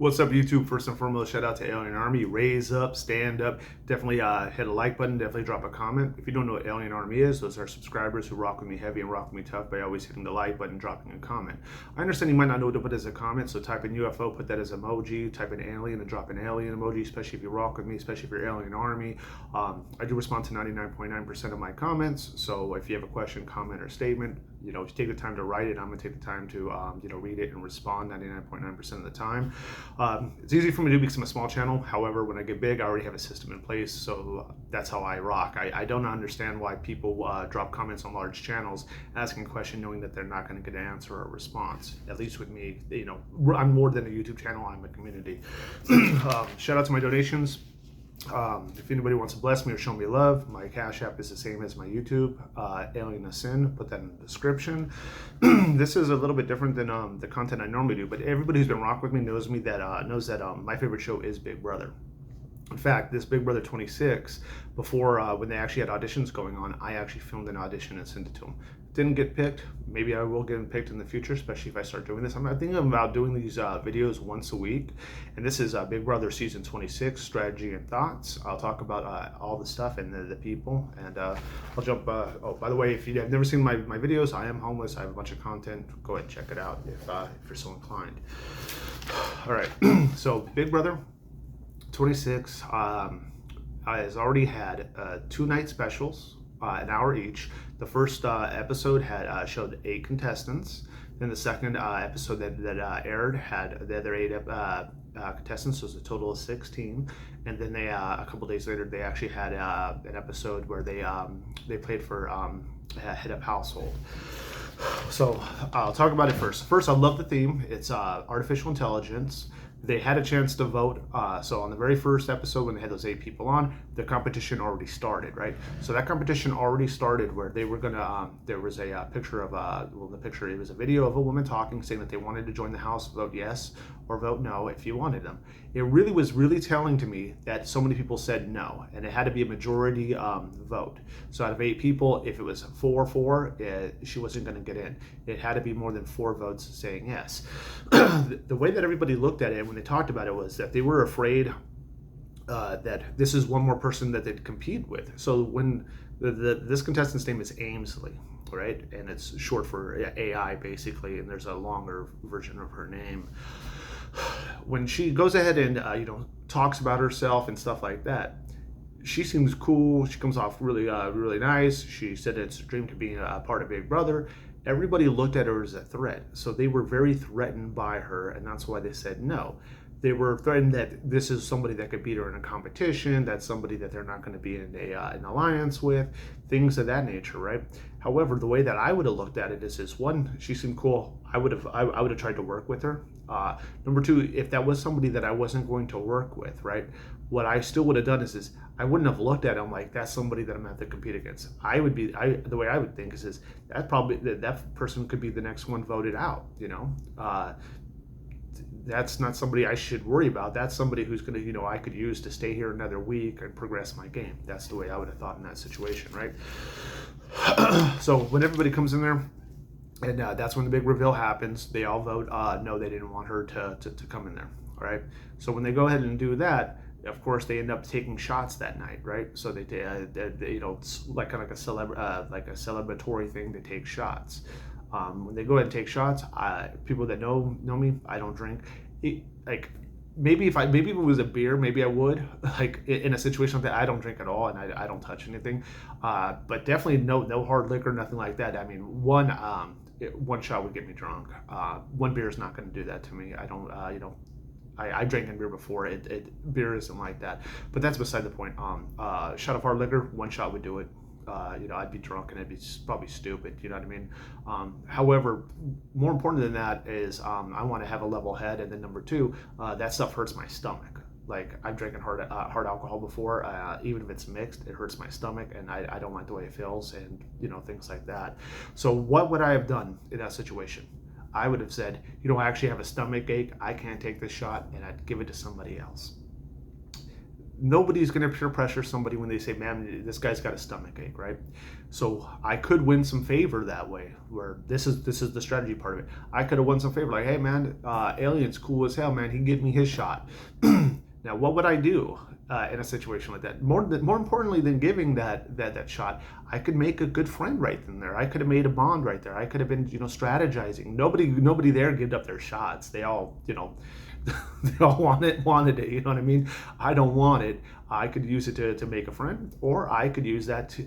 What's up, YouTube? First and foremost, shout out to Alien Army. Raise up, stand up. Definitely hit a like button. Definitely drop a comment. If you don't know what Alien Army is, those are subscribers who rock with me heavy and rock with me tough by always hitting the like button, dropping a comment. I understand you might not know what to put as a comment, so type in UFO, put that as emoji. Type in alien and drop an alien emoji, especially if you rock with me, especially if you're Alien Army. I do respond to 99.9% of my comments, so if you have a question, comment, or statement, if you take the time to write it, I'm going to take the time to read it and respond 99.9% of the time. It's easy for me to do because I'm a small channel. However, when I get big, I already have a system in place, so that's how I rock. I don't understand why people drop comments on large channels asking a question knowing that they're not going to get an answer or a response. At least with me, I'm more than a YouTube channel, I'm a community. Shout out to my donations. If anybody wants to bless me or show me love, my Cash App is the same as my YouTube, AlienAscend, put that in the description. This is a little bit different than the content I normally do, but everybody who's been rock with me knows that my favorite show is Big Brother. In fact, this Big Brother 26, before when they actually had auditions going on, I actually filmed an audition and sent it to them. Didn't get picked. Maybe I will get picked in the future, especially if I start doing this. I'm thinking about doing these videos once a week. And this is Big Brother Season 26, Strategy and Thoughts. I'll talk about all the stuff and the people. And I'll jump, oh, by the way, if you have never seen my videos, I am homeless. I have a bunch of content. Go ahead and check it out if you're so inclined. All right, so Big Brother 26 has already had 2 night specials, an hour each. The first episode had showed 8 contestants. Then the second episode that aired had the other 8 contestants, so it was a total of 16. And then they a couple days later they actually had an episode where they played for head of household. So I'll talk about it first. First, I love the theme. It's artificial intelligence. They had a chance to vote. So on the very first episode, when they had those 8 people on, the competition already started, right? So that competition already started where they were gonna, there was a picture of, it was a video of a woman talking, saying that they wanted to join the house, vote yes or vote no if you wanted them. It really was telling to me that so many people said no, and it had to be a majority vote. So out of 8 people, if it was 4-4, she wasn't gonna get in. It had to be more than 4 votes saying yes. The way that everybody looked at it when they talked about it was that they were afraid that this is one more person that they'd compete with. So when this contestant's name is Ainsley, right? And it's short for AI basically, and there's a longer version of her name. When she goes ahead and talks about herself and stuff like that, she seems cool. She comes off really nice. She said it's a dream to be a part of Big Brother. Everybody looked at her as a threat, so they were very threatened by her, and that's why they said no. They were threatened that this is somebody that could beat her in a competition, that's somebody that they're not going to be in an alliance with, things of that nature, right? However, the way that I would have looked at it is one, she seemed cool. I would have tried to work with her. Number 2, if that was somebody that I wasn't going to work with, right? What I still would have done is I wouldn't have looked at him like that's somebody that I'm going to have to compete against. The way I would think is that probably that person could be the next one voted out. That's not somebody I should worry about. That's somebody who's going to, I could use to stay here another week and progress my game. That's the way I would have thought in that situation, right? So when everybody comes in there, and that's when the big reveal happens, they all vote no, they didn't want her to come in there, all right? So when they go ahead and do that, of course, they end up taking shots that night, right? So they it's like kind of like a celebratory thing. They take shots. When they go ahead and take shots, people that know me, I don't drink. Maybe if it was a beer, maybe I would. Like in a situation like that, I don't drink at all, and I don't touch anything. But definitely no hard liquor, nothing like that. I mean, one shot would get me drunk. One beer is not going to do that to me. I don't, I drank in beer before. Beer isn't like that. But that's beside the point. Shot of hard liquor, 1 shot would do it. I'd be drunk and it'd be probably stupid. You know what I mean? However, more important than that is I want to have a level head. And then number 2, that stuff hurts my stomach. Like I've drinking hard alcohol before, even if it's mixed, it hurts my stomach, and I don't like the way it feels, and things like that. So what would I have done in that situation? I would have said, I actually have a stomach ache. I can't take this shot, and I'd give it to somebody else. nobody's going to peer pressure somebody when they say, man, this guy's got a stomach ache, right? So I could win some favor that way, where this is the strategy part of it. I could have won some favor, like, hey man, Alien's cool as hell, man, he can get me his shot. Now what would I do in a situation like that? More importantly than giving that shot, I could make a good friend right then there. I could have made a bond right there. I could have been, strategizing. Nobody there gave up their shots. They all, they all wanted it, you know what I mean? I don't want it. I could use it to make a friend, or I could use that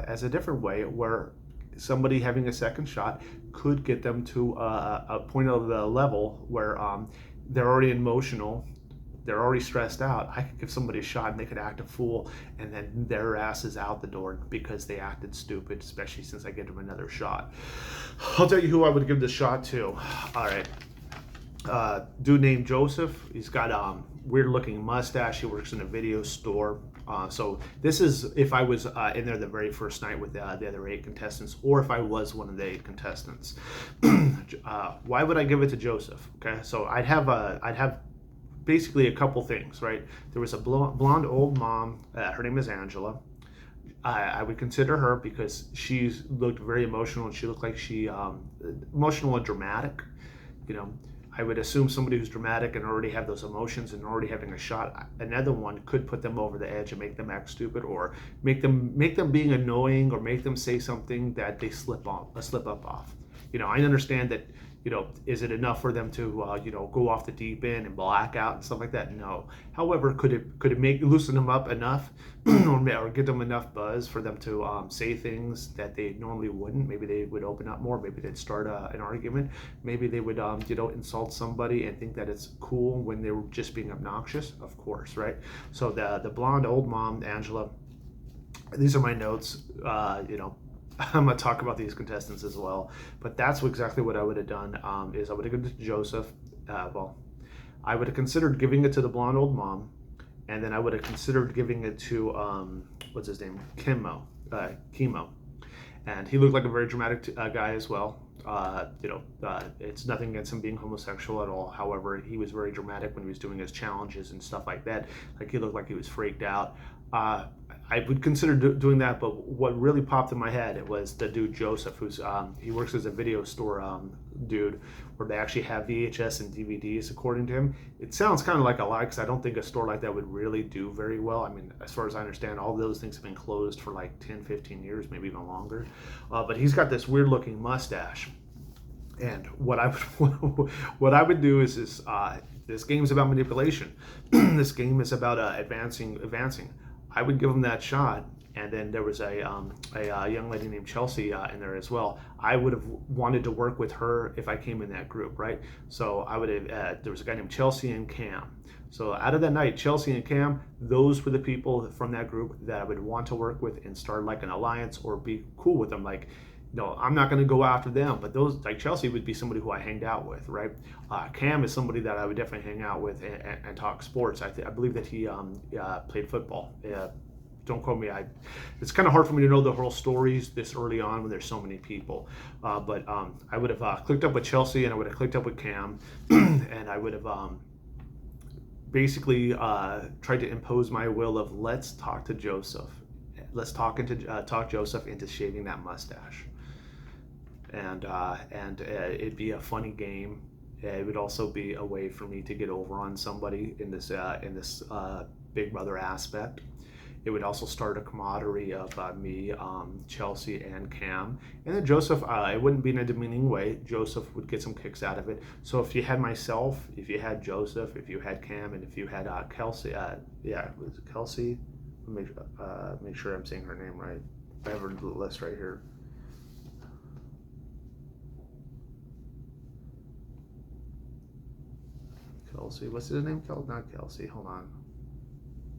as a different way, where somebody having a second shot could get them to a point of the level where they're already emotional, they're already stressed out. I could give somebody a shot and they could act a fool, and then their ass is out the door because they acted stupid, especially since I get them another shot. I'll tell you who I would give this shot to. All right. Dude named Joseph. He's got weird looking mustache. He works in a video store. So this is if I was in there the very first night with the other 8 contestants, or if I was one of the 8 contestants. Why would I give it to Joseph? Okay, so I'd have basically a couple things, right? There was a blonde old mom. Her name is Angela. I would consider her because she looked very emotional, and she looked like she emotional and dramatic. I would assume somebody who's dramatic and already have those emotions and already having a shot, another one could put them over the edge and make them act stupid, or make them being annoying, or make them say something that they slip up off. I understand that. Is it enough for them to go off the deep end and black out and stuff like that? No. However, could it loosen them up enough, or get them enough buzz for them to say things that they normally wouldn't? Maybe they would open up more. Maybe they'd start an argument. Maybe they would insult somebody and think that it's cool when they were just being obnoxious. Of course, right? So the blonde old mom, Angela. These are my notes. I'm going to talk about these contestants as well, but that's exactly what I would have done. Is I would have given it to Joseph. I would have considered giving it to the blonde old mom, and then I would have considered giving it to what's his name, Chemo, and he looked like a very dramatic guy as well. It's nothing against him being homosexual at all. However, he was very dramatic when he was doing his challenges and stuff like that. Like, he looked like he was freaked out. I would consider doing that, but what really popped in my head, it was the dude Joseph, who's he works as a video store dude, where they actually have VHS and DVDs, according to him. It sounds kind of like a lie, because I don't think a store like that would really do very well. I mean, as far as I understand, all those things have been closed for like 10, 15 years, maybe even longer. But he's got this weird looking mustache. And what I would do is this game is about manipulation. This game is about advancing. I would give him that shot, and then there was a young lady named Chelsea in there as well. I would have wanted to work with her if I came in that group, right? So I would have. There was a guy named Chelsea and Cam. So out of that night, Chelsea and Cam, those were the people from that group that I would want to work with and start like an alliance or be cool with them. Like, I'm not going to go after them, but those, like Chelsea, would be somebody who I hanged out with, right? Cam is somebody that I would definitely hang out with and talk sports. I believe that he played football. Don't quote me. It's kind of hard for me to know the whole stories this early on when there's so many people. But I would have clicked up with Chelsea, and I would have clicked up with Cam, and I would have basically tried to impose my will of, let's talk to Joseph. Let's talk Joseph into shaving that mustache. And it'd be a funny game. It would also be a way for me to get over on somebody in this Big Brother aspect. It would also start a camaraderie of me, Chelsea, and Cam. And then Joseph, it wouldn't be in a demeaning way. Joseph would get some kicks out of it. So if you had myself, if you had Joseph, if you had Cam, and if you had Kelsey, was it Kelsey? Make sure I'm saying her name right. I have her list right here. Kelsey, what's his name? Not Kelsey, hold on.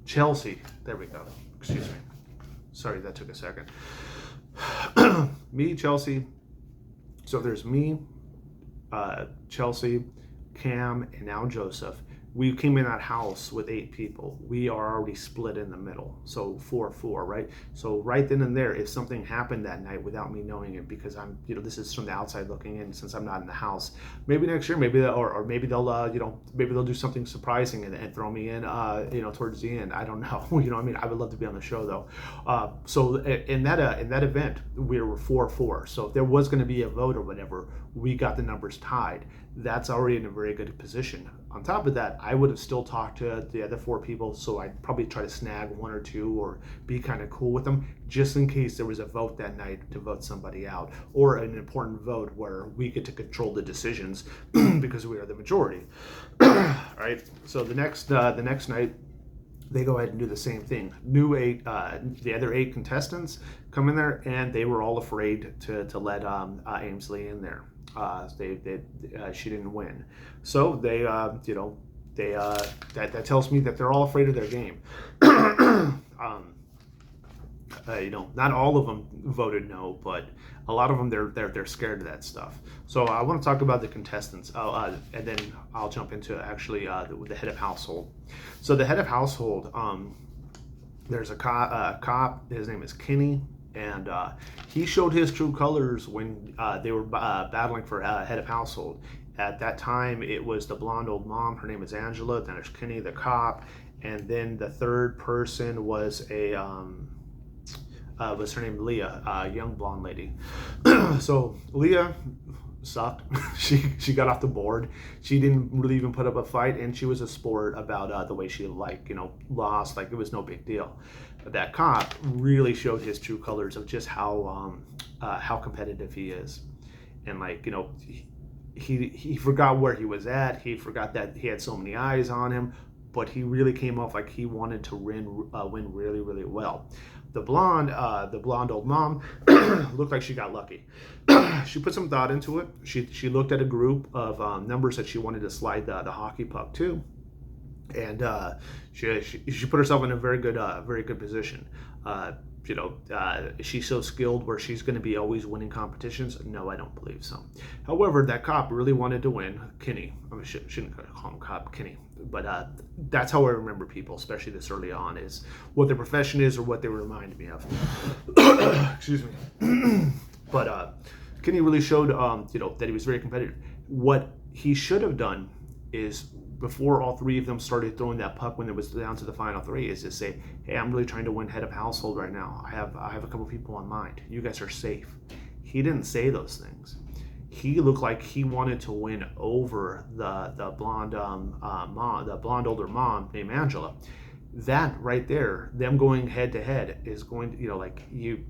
Chelsea, there we go. Excuse me. Sorry, that took a second. Me, Chelsea. So there's me, Chelsea, Cam, and now Joseph. we came in that house with 8 people. We are already split in the middle, so 4-4, right? So right then and there, if something happened that night without me knowing it, because I'm, this is from the outside looking in, since I'm not in the house. Maybe next year, maybe or maybe they'll, maybe they'll do something surprising and throw me in, towards the end. I don't know. I mean, I would love to be on the show though. So in that event, we were 4-4. So if there was going to be a vote or whatever, we got the numbers tied. That's already in a very good position. On top of that, I would have still talked to the other 4 people, so I'd probably try to snag 1 or 2 or be kind of cool with them, just in case there was a vote that night to vote somebody out, or an important vote where we get to control the decisions because we are the majority. Right? So the next night, they go ahead and do the same thing. The other 8 contestants come in there, and they were all afraid to let Ainsley in there. She didn't win, so that tells me that they're all afraid of their game. Not all of them voted no, but a lot of them they're scared of that stuff. So I want to talk about the contestants, and then I'll jump into actually the head of household. So the head of household, there's a cop. His name is Kenny. And he showed his true colors when they were battling for head of household. At that time, it was the blonde old mom. Her name is Angela. Then there's Kenny, the cop, and then the third person was was her name Leah, a young blonde lady. So Leah sucked. She got off the board. She didn't really even put up a fight, and she was a sport about the way she lost. Like, it was no big deal. That cop really showed his true colors of just how competitive he is, and he forgot where he was at. He forgot that he had so many eyes on him, but he really came off like he wanted to win really, really well. The blonde old mom looked like she got lucky. She put some thought into it. She looked at a group of numbers that she wanted to slide the hockey puck to. And she put herself in a very good position. She's so skilled where she's going to be always winning competitions? No, I don't believe so. However, that cop really wanted to win. Kenny, shouldn't call him cop, Kenny, but that's how I remember people, especially this early on, is what their profession is or what they remind me of. Excuse me. But Kenny really showed that he was very competitive. What he should have done is, before all 3 of them started throwing that puck when it was down to the final 3, is to say, hey, I'm really trying to win head of household right now. I have a couple people in mind. You guys are safe. He didn't say those things. He looked like he wanted to win over the blonde mom, the blonde older mom named Angela. That right there, them going head to head, is going to,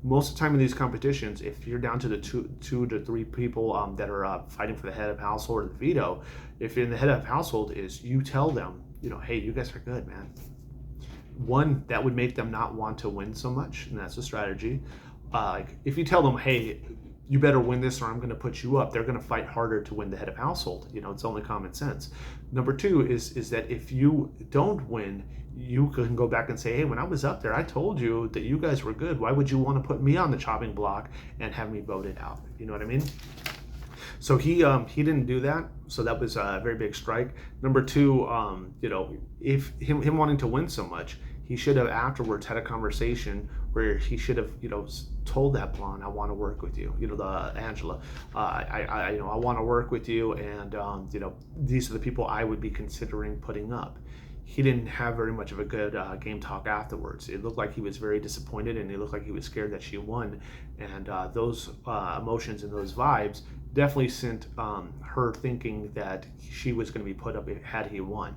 most of the time in these competitions, if you're down to the 2 to 3 people that are fighting for the head of household or the veto, if you're in the head of household, is you tell them, hey, you guys are good, man. One, that would make them not want to win so much, and that's a strategy. If you tell them, hey, you better win this or I'm going to put you up, they're going to fight harder to win the head of household. It's only common sense. Number 2 is that if you don't win, you can go back and say, hey, when I was up there, I told you that you guys were good. Why would you want to put me on the chopping block and have me voted out? You know what I mean? So he didn't do that. So that was a very big strike. Number 2, if him wanting to win so much, he should have afterwards had a conversation where he should have, told that blonde, I want to work with you, the Angela, I want to work with you, and these are the people I would be considering putting up. He didn't have very much of a good game talk afterwards. It looked like he was very disappointed, and it looked like he was scared that she won, and those emotions and those vibes definitely sent her thinking that she was going to be put up had he won.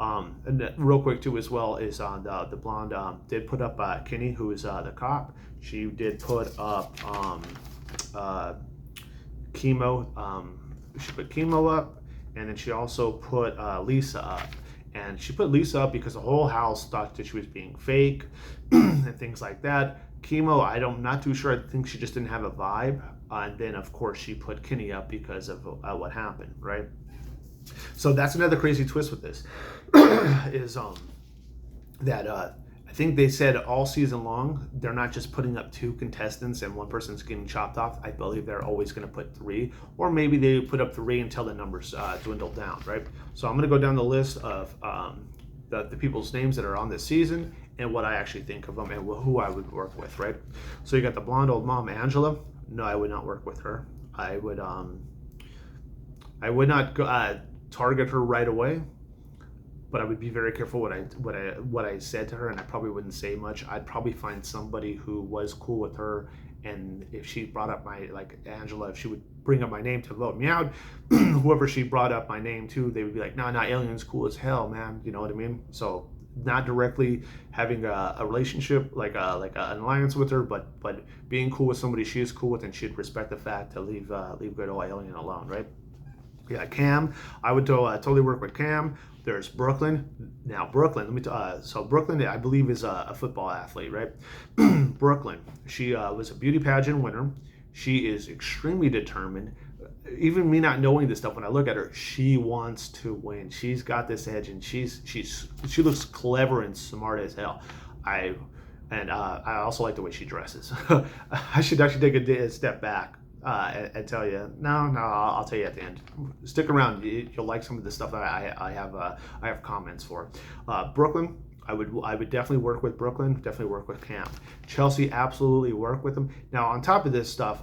And real quick too as well is the blonde did put up Kenny, who is the cop. She did put up Chemo. She put Chemo up, and then she also put Lisa up. And she put Lisa up because the whole house thought that she was being fake and things like that. Chemo, I'm not too sure. I think she just didn't have a vibe. And then, of course, she put Kenny up because of what happened, right? So that's another crazy twist with this, is that I think they said all season long, they're not just putting up 2 contestants and one person's getting chopped off. I believe they're always going to put 3, or maybe they put up 3 until the numbers dwindle down, right? So I'm going to go down the list of the people's names that are on this season and what I actually think of them and who I would work with, right? So you got the blonde old mom, Angela. No, I would not work with her. I would not go, target her right away, but I would be very careful what I said to her, and I probably wouldn't say much. I'd probably find somebody who was cool with her, and if she brought up like Angela, if she would bring up my name to vote me out, whoever she brought up my name to, they would be like, nah, Alien's cool as hell, man. You know what I mean? So not directly having a relationship like an alliance with her, but being cool with somebody she is cool with, and she'd respect the fact to leave good old Alien alone, right? Yeah, Cam, I would totally work with Cam. There's Brooklyn. Now Brooklyn, so Brooklyn, I believe, is a football athlete, right? Brooklyn, she was a beauty pageant winner. She is extremely determined. Even me not knowing this stuff, when I look at her, she wants to win. She's got this edge, and she looks clever and smart as hell. I also like the way she dresses. I should actually take a step back and tell you. No, I'll tell you at the end. Stick around. You'll like some of the stuff that I have comments for. Brooklyn, I would definitely work with Brooklyn. Definitely work with Cam. Chelsea, absolutely work with them. Now on top of this stuff,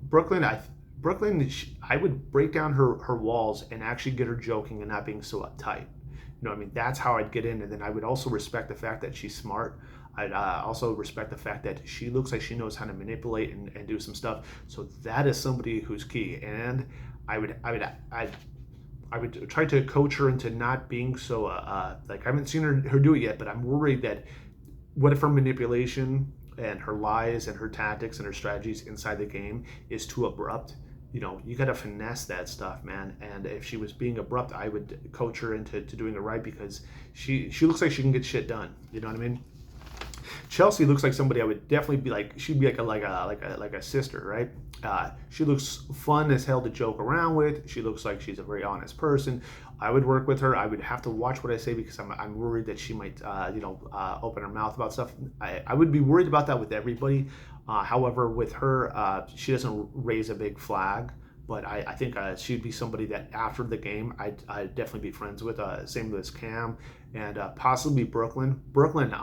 Brooklyn, I would break down her walls and actually get her joking and not being so uptight. You know what I mean? That's how I'd get in, and then I would also respect the fact that she's smart. I'd also respect the fact that she looks like she knows how to manipulate and do some stuff. So that is somebody who's key, and I would try to coach her into not being so like, I haven't seen her do it yet, but I'm worried that what if her manipulation and her lies and her tactics and her strategies inside the game is too abrupt. You know, you got to finesse that stuff, man. And if she was being abrupt, I would coach her into doing it right, because she looks like she can get shit done. You know what I mean? Chelsea looks like somebody I would definitely be like. She'd be like a sister, right? She looks fun as hell to joke around with. She looks like she's a very honest person. I would work with her. I would have to watch what I say, because I'm worried that she might open her mouth about stuff. I would be worried about that with everybody. However, with her, she doesn't raise a big flag. But I think she'd be somebody that after the game I'd definitely be friends with. Same with Cam, and possibly Brooklyn. Brooklyn,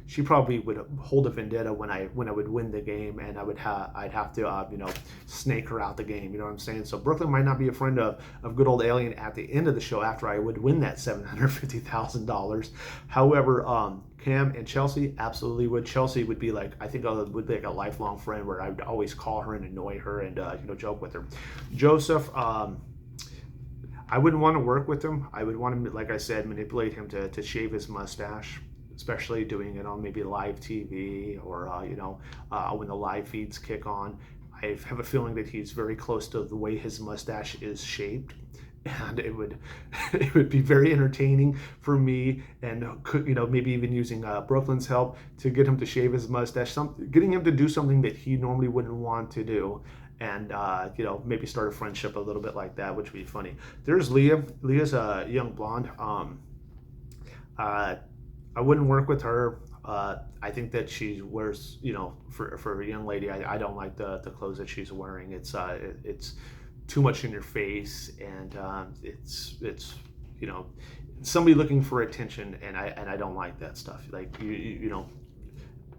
she probably would hold a vendetta when I would win the game, and I'd have to snake her out the game. You know what I'm saying? So Brooklyn might not be a friend of good old Alien at the end of the show after I would win that $750,000. However, Cam and Chelsea absolutely would. Chelsea would be like, I think would be like a lifelong friend, where I would always call her and annoy her and joke with her. Joseph, I wouldn't want to work with him. I would want to, like I said, manipulate him to shave his mustache, especially doing it on maybe live TV or when the live feeds kick on. I have a feeling that he's very close to the way his mustache is shaped, and it would be very entertaining for me, and maybe even using Brooklyn's help to get him to shave his mustache, getting him to do something that he normally wouldn't want to do, and maybe start a friendship a little bit like that, which would be funny. There's Leah. Leah's a young blonde. I wouldn't work with her. I think that she wears, for a young lady, I don't like the clothes that she's wearing. It's too much in your face, and it's somebody looking for attention, and I don't like that stuff. Like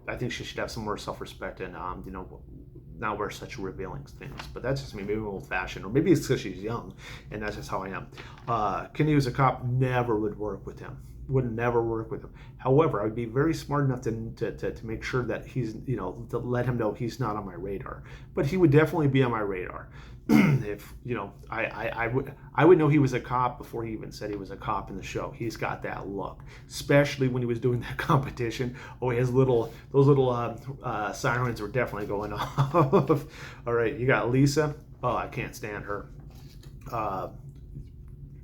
I think she should have some more self-respect, and not wear such revealing things. But that's just me. Maybe I'm old-fashioned, or maybe it's because she's young, and that's just how I am. Kenny, who's a cop, never would work with him. Would never work with him. However, I would be very smart enough to make sure that he's, to let him know he's not on my radar. But he would definitely be on my radar. If I would know he was a cop before he even said he was a cop in the show. He's got that look, especially when he was doing that competition. Oh, those little sirens were definitely going off. All right, you got Lisa. Oh, I can't stand her.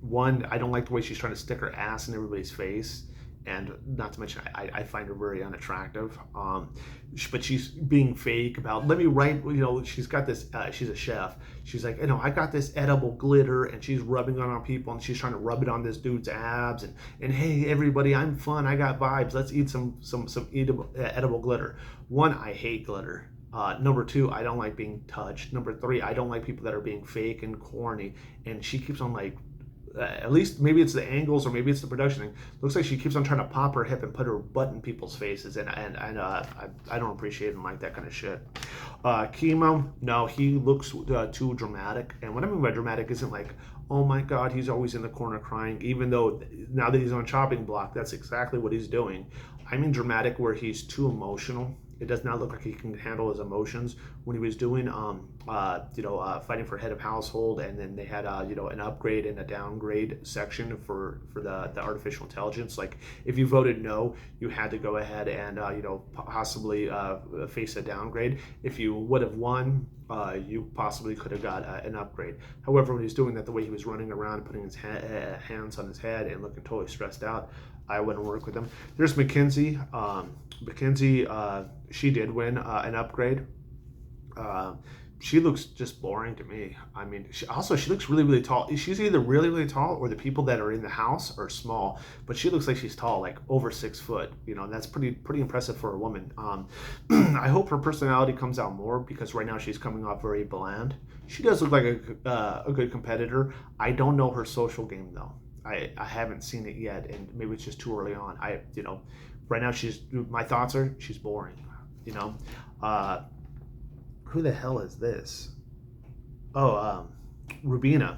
One, I don't like the way she's trying to stick her ass in everybody's face. and not to mention I find her very unattractive. But she's being fake about, let me write, she's got this, she's a chef. She's like, I got this edible glitter, and she's rubbing it on people, and she's trying to rub it on this dude's abs, and hey, everybody, I'm fun, I got vibes, let's eat some edible glitter. One, I hate glitter. Number two, I don't like being touched. Number three, I don't like people that are being fake and corny. And she keeps on like, at least maybe it's the angles or maybe it's the production. Looks like she keeps on trying to pop her hip and put her butt in people's faces, and I don't appreciate him like that kind of shit. Chemo, no, he looks too dramatic. And what I mean by dramatic isn't like, oh my God, he's always in the corner crying, even though now that he's on chopping block, that's exactly what he's doing. I mean dramatic where he's too emotional. It does not look like he can handle his emotions. When he was doing, fighting for head of household, and then they had, an upgrade and a downgrade section for the artificial intelligence. Like if you voted no, you had to go ahead and, possibly face a downgrade. If you would have won, you possibly could have got an upgrade. However, when he's doing that, the way he was running around, putting his hands on his head and looking totally stressed out, I wouldn't work with him. There's Mackenzie. Mackenzie, she did win an upgrade. She looks just boring to me. I mean, she looks really, really tall. She's either really, really tall, or the people that are in the house are small. But she looks like she's tall, like over 6 foot. And that's pretty impressive for a woman. I hope her personality comes out more, because right now she's coming off very bland. She does look like a good competitor. I don't know her social game though. I haven't seen it yet, and maybe it's just too early on. Right now my thoughts are she's boring. Who the hell is this? Oh, Rubina.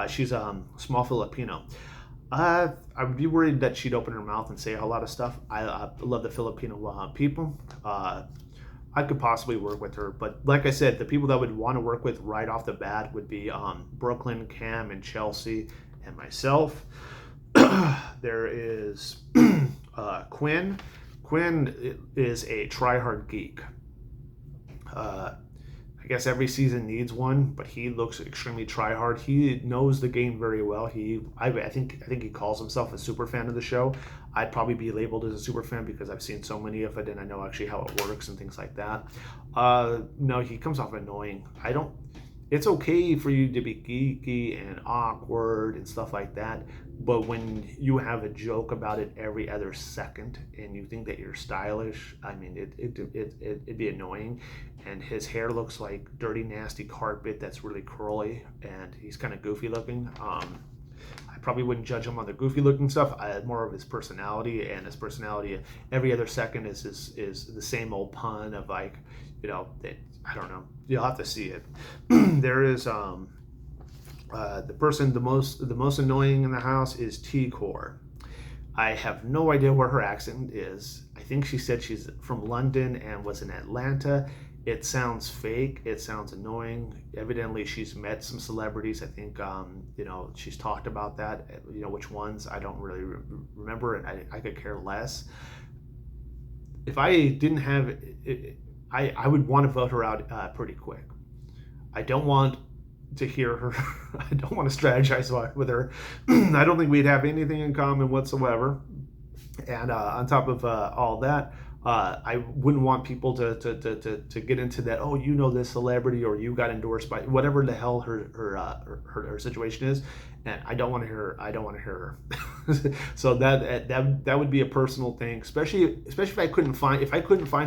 She's small Filipino. I would be worried that she'd open her mouth and say a lot of stuff. I love the Filipino people. I could possibly work with her, but like I said, the people that would want to work with right off the bat would be Brooklyn, Cam, and Chelsea, and myself. There is Quinn. Quinn is a try-hard geek. I guess every season needs one, but he looks extremely try-hard. He knows the game very well. I think he calls himself a super fan of the show. I'd probably be labeled as a super fan because I've seen so many of it, and I know actually how it works and things like that. No, he comes off annoying. It's okay for you to be geeky and awkward and stuff like that, but when you have a joke about it every other second and you think that you're stylish, I mean, it'd be annoying. And his hair looks like dirty, nasty carpet that's really curly, and he's kind of goofy looking. I probably wouldn't judge him on the goofy looking stuff. More of his personality, and his personality every other second is the same old pun of like, I don't know. You'll have to see it. There is the most annoying in the house is T-Core. I have no idea where her accent is. I think she said she's from London and was in Atlanta. It sounds fake. It sounds annoying. Evidently, she's met some celebrities. I think, she's talked about that. Which ones, I don't really remember, and I could care less. If I didn't have it, I would want to vote her out pretty quick. I don't want to hear her. I don't want to strategize with her. I don't think we'd have anything in common whatsoever. And on top of all that, I wouldn't want people to get into that. Oh, this celebrity, or you got endorsed by whatever the hell her situation is, and I don't want to hear her. So that would be a personal thing, especially if I couldn't find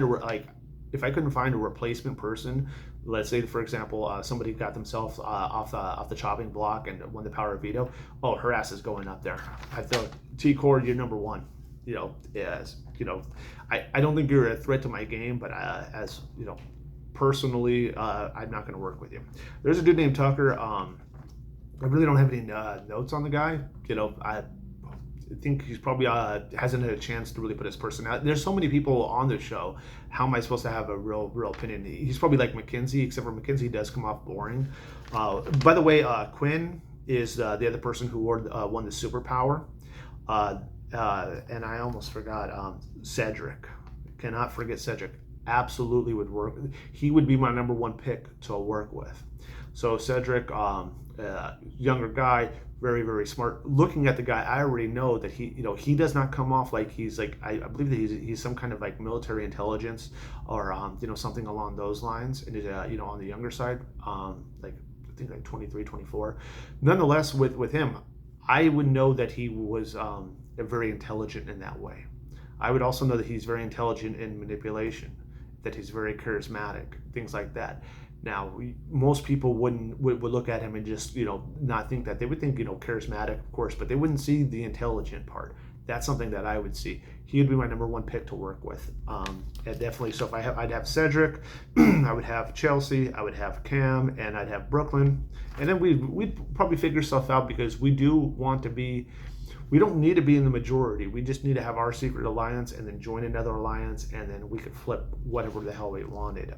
a replacement person. Let's say, for example, somebody got themselves off the chopping block and won the power of veto. Oh, her ass is going up there. I thought T-Core, you're number one. I don't think you're a threat to my game, but personally, I'm not going to work with you. There's a dude named Tucker. I really don't have any notes on the guy. I think he's probably hasn't had a chance to really put his personality. There's so many people on the show. How am I supposed to have a real opinion? He's probably like Mackenzie, except for Mackenzie does come off boring. By the way, Quinn is the other person who won the superpower. And I almost forgot Cedric. Cannot forget Cedric. Absolutely would work. He would be my number one pick to work with. So Cedric, younger guy, very, very smart. Looking at the guy, I already know that he does not come off like he's like, I believe that he's some kind of like military intelligence or something along those lines, and on the younger side, like I think like 23, 24. Nonetheless, with him, I would know that he was very intelligent in that way. I would also know that he's very intelligent in manipulation, that he's very charismatic, things like that. Now, most people would look at him and just not think that. They would think charismatic, of course, but they wouldn't see the intelligent part. That's something that I would see. He would be my number one pick to work with, and definitely. So if I'd have Cedric, I would have Chelsea, I would have Cam, and I'd have Brooklyn, and then we'd probably figure stuff out because we do want to be. We don't need to be in the majority. We just need to have our secret alliance and then join another alliance, and then we could flip whatever the hell we wanted.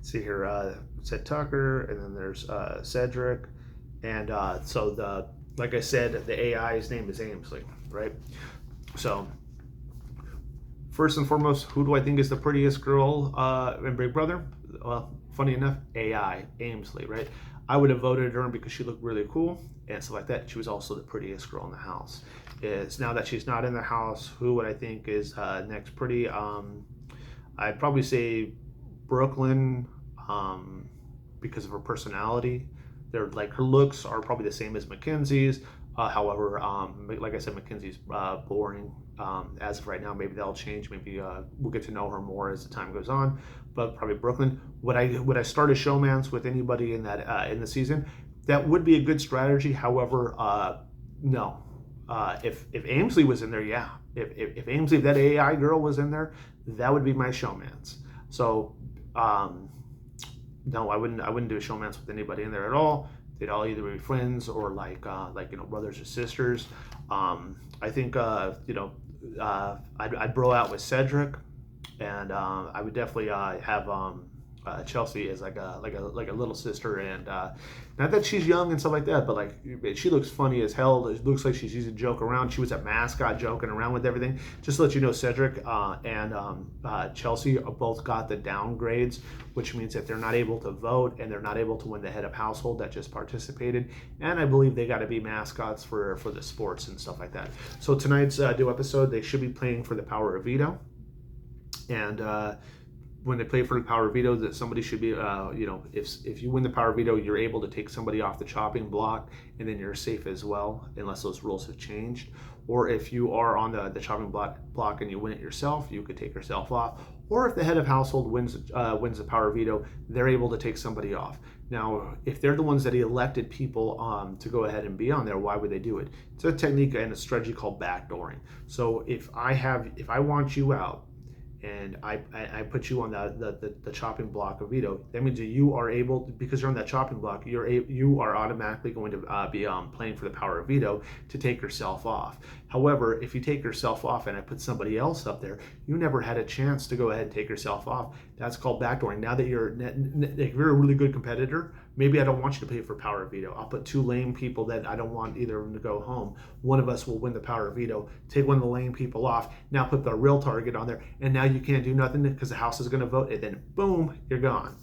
See here, said Tucker, and then there's Cedric, and so like I said, the AI's name is Ainsley, right? So first and foremost, who do I think is the prettiest girl in Big Brother? Well, funny enough, AI, Ainsley, right? I would have voted her because she looked really cool and stuff like that. She was also the prettiest girl in the house. Now that she's not in the house, who would I think is next pretty? I'd probably say Brooklyn, because of her personality. They're like, her looks are probably the same as Mackenzie's. However, like I said, Mackenzie's boring as of right now. Maybe that'll change. Maybe we'll get to know her more as the time goes on. But probably Brooklyn. Would I start a showmance with anybody in that in the season? That would be a good strategy. However, no. If Ainsley was in there, yeah. If Ainsley, if that AI girl was in there, that would be my showmance. So. No, I wouldn't do a showmance with anybody in there at all. They'd all either be friends or like brothers or sisters. I think I'd bro out with Cedric, and I would definitely have Chelsea as like a little sister, and not that she's young and stuff like that, but like she looks funny as hell. It looks like she's used to joke around. She was a mascot joking around with everything. Just to let you know, Cedric and Chelsea both got the downgrades, which means that they're not able to vote and they're not able to win the head of household that just participated. And I believe they got to be mascots for the sports and stuff like that. So tonight's new episode, they should be playing for the power of veto, and when they play for the power veto, that somebody should be, if you win the power veto, you're able to take somebody off the chopping block, and then you're safe as well, unless those rules have changed. Or if you are on the chopping block and you win it yourself, you could take yourself off. Or if the head of household wins the power veto, they're able to take somebody off. Now, if they're the ones that elected people to go ahead and be on there, why would they do it? It's a technique and a strategy called backdooring. So if I want you out, and I put you on the chopping block of veto, that means that you are able, because you're on that chopping block, you are automatically going to be playing for the power of veto to take yourself off. However, if you take yourself off and I put somebody else up there, you never had a chance to go ahead and take yourself off. That's called backdooring. Now that if you're a really good competitor, maybe I don't want you to play for power of veto. I'll put two lame people that I don't want either of them to go home. One of us will win the power of veto, take one of the lame people off, now put the real target on there, and now you can't do nothing because the house is going to vote, and then boom, you're gone.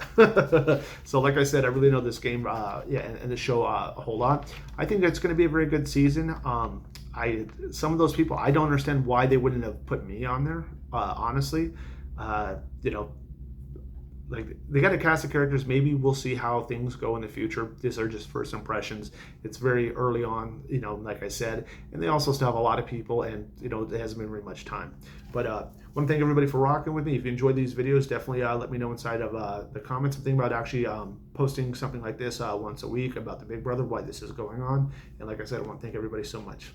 So like I said, I really know this game and the show a whole lot. I think it's going to be a very good season. Some of those people, I don't understand why they wouldn't have put me on there, honestly. Like, they got a cast of characters. Maybe we'll see how things go in the future. These are just first impressions. It's very early on, like I said, and they also still have a lot of people, and it hasn't been very much time. But I want to thank everybody for rocking with me. If you enjoyed these videos, definitely let me know inside of the comments. I'm thinking about actually posting something like this once a week about the Big Brother, why this is going on. And like I said, I want to thank everybody so much.